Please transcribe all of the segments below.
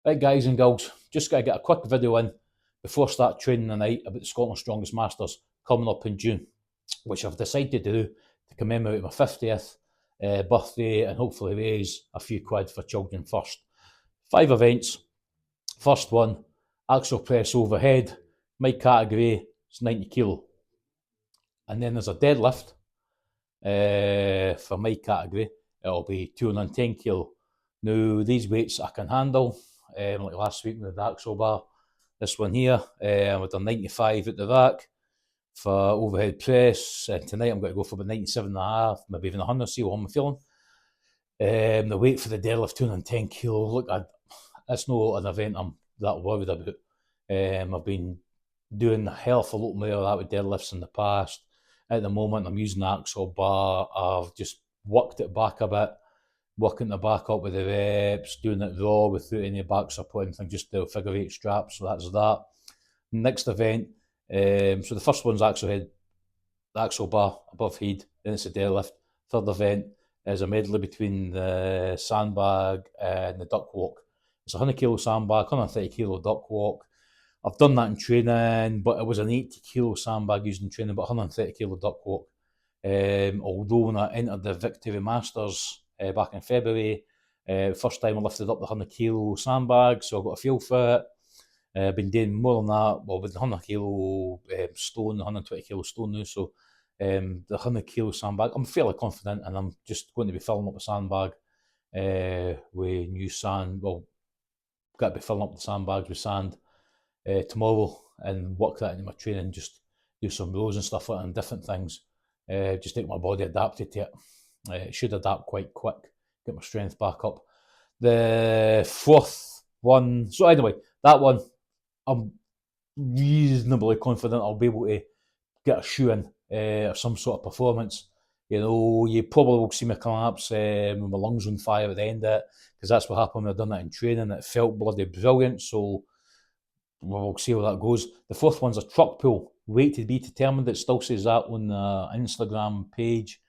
Right, guys and girls, just got to get a quick video in before I start training tonight about the Scotland Strongest Masters coming up in June, which I've decided to do to commemorate my 50th birthday and hopefully raise a few quid for Children First. 5 events. First one, axle press overhead. My category is 90 kilo. And then there's a deadlift for my category. It'll be 210 kilo. Now, these weights I can handle. Like last week with the axle bar. This one here, I've done 95 at the rack for overhead press. And tonight I'm going to go for about 97.5, maybe even 100, see what I'm feeling. The weight for the deadlift, 210 kilo. Look, that's not an event I'm that worried about. I've been doing a hell of a lot more of that with deadlifts in the past. At the moment, I'm using the axle bar. I've just worked it back a bit, working the back up with the reps, doing it raw without any back support, anything, just the figure 8 straps. So that's that. Next event, so the first one's axle bar above head, then it's a deadlift. Third event is a medley between the sandbag and the duck walk. It's a 100 kilo sandbag, 130 kilo duck walk. I've done that in training, but it was an 80 kilo sandbag used in training, but 130 kilo duck walk. Although when I entered the Victory Masters back in February, first time I lifted up the 100 kilo sandbag, so I got a feel for it. I've been doing more than that, well, with the 100 kilo stone, the 120 kilo stone now, so the 100 kilo sandbag, I'm fairly confident, and I'm just going to be filling up the sandbag with new sand. Well, got to be filling up the sandbags with sand tomorrow and work that into my training, just do some rows and stuff like that and different things. Just get my body adapted to it. It should adapt quite quick, get my strength back up. The fourth one, so anyway, that one, I'm reasonably confident I'll be able to get a shoe in or some sort of performance. You know, you probably will see me collapse with my lungs on fire at the end of it, because that's what happened when I've done that in training. It felt bloody brilliant, so we'll see how that goes. The fourth one's a truck pull, weight to be determined. It still says that on the Instagram page.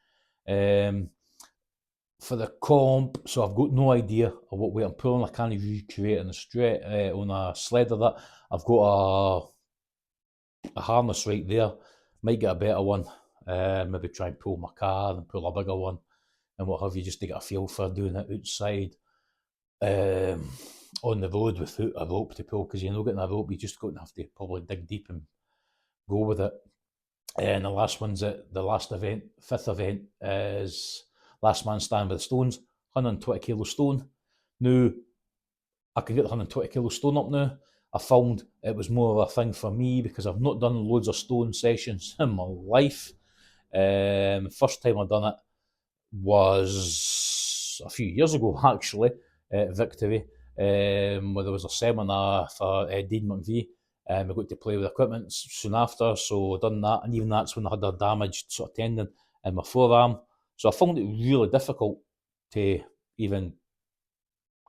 For the comp, so I've got no idea of what weight I'm pulling. I can't recreate on a sled of that. I've got a harness right there. Might get a better one. Maybe try and pull my car and pull a bigger one and what have you, just to get a feel for doing it outside on the road without a rope to pull, because getting a rope, you just going to have to probably dig deep and go with it. And the last one's the last event, fifth event, is last man stand with the stones, 120 kilo stone. Now, I can get the 120 kilo stone up now. I found it was more of a thing for me because I've not done loads of stone sessions in my life. First time I done it was a few years ago, actually, at Victory, where there was a seminar for Dean McVie. I got to play with equipment soon after, so I done that, and even that's when I had a damaged sort of tendon in my forearm. So I found it really difficult to even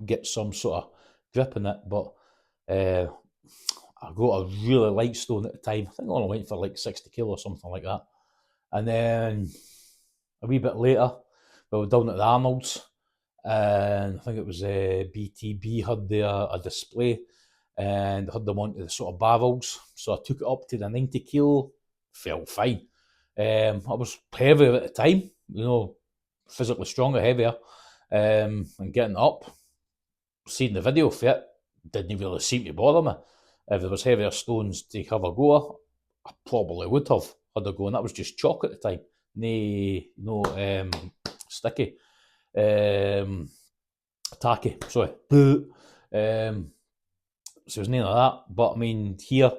get some sort of grip in it, but I got a really light stone at the time. I think I only went for like 60 kilo or something like that. And then a wee bit later, we were down at the Arnold's, and I think it was BTB had a display, and had them onto the sort of barrels. So I took it up to the 90 kilo, felt fine. I was heavier at the time, physically stronger, heavier, and getting up, seeing the video for it, didn't really seem to bother me. If there was heavier stones to have a go at, I probably would have had a go, and that was just chalk at the time. No sticky. Tacky, sorry. So there's none of that. But I mean, here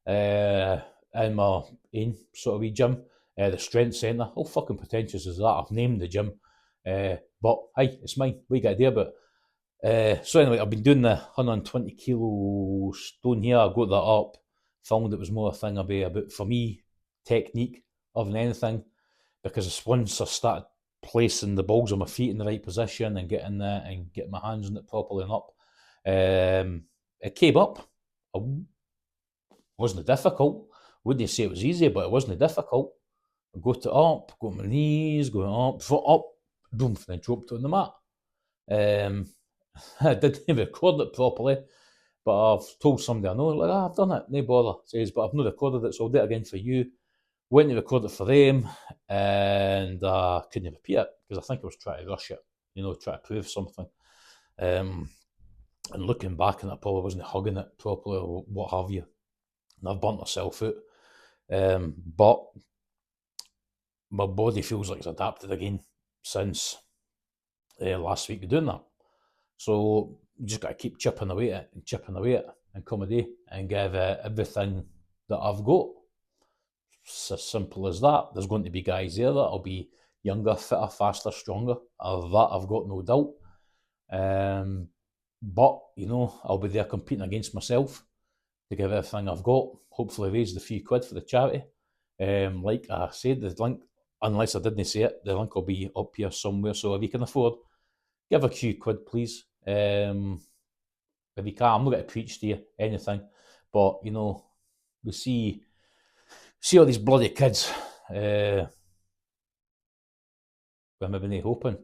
in my own sort of wee gym, the strength centre, how fucking pretentious is that? I've named the gym. But hey, it's mine. We got a idea about it. So anyway, I've been doing the 120 kilo stone here. I got that up, found it was more a thing about, for me, technique other than anything, because once I started placing the balls on my feet in the right position and getting that and getting my hands on it properly and up, it came up. It wasn't difficult. Wouldn't say it was easy, but it wasn't difficult. I got it up, got my knees, going up, foot up, boom, and then dropped it on the mat. I didn't even record it properly, but I've told somebody I know, like, I've done it, no bother. Says, but I've not recorded it, so I'll do it again for you. Went to record it for them, and couldn't repeat it because I think I was trying to rush it, try to prove something. And looking back, and I probably wasn't hugging it properly or what have you. And I've burnt myself out. But my body feels like it's adapted again since last week of doing that. So you just got to keep chipping away at it and come a day and give everything that I've got. It's as simple as that. There's going to be guys there that'll be younger, fitter, faster, stronger. Of that, I've got no doubt. But, I'll be there competing against myself to give everything I've got. Hopefully raise the few quid for the charity. Like I said, the link, unless I didn't say it, the link will be up here somewhere. So if you can afford, give a few quid, please. If you can, I'm not going to preach to you anything, but we see all these bloody kids with maybe no hope in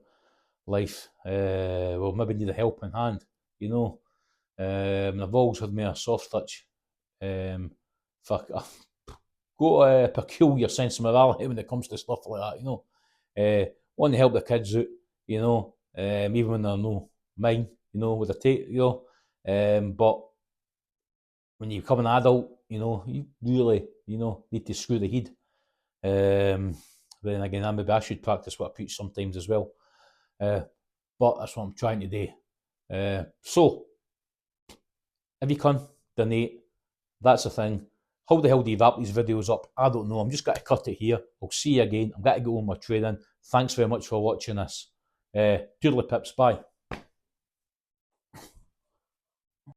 life. Well, maybe need a helping hand. I've always had me a soft touch. Got a peculiar sense of morality when it comes to stuff like that. Want to help the kids out. Even when they're no mine. With a tape. But when you become an adult, you really, need to screw the head. Then again, maybe I should practice what I preach sometimes as well. But that's what I'm trying to do. So, if you can, donate. That's the thing. How the hell do you wrap these videos up? I don't know. I'm just going to cut it here. I'll see you again. I'm going to go on my training. Thanks very much for watching this. Toodly pips. Bye.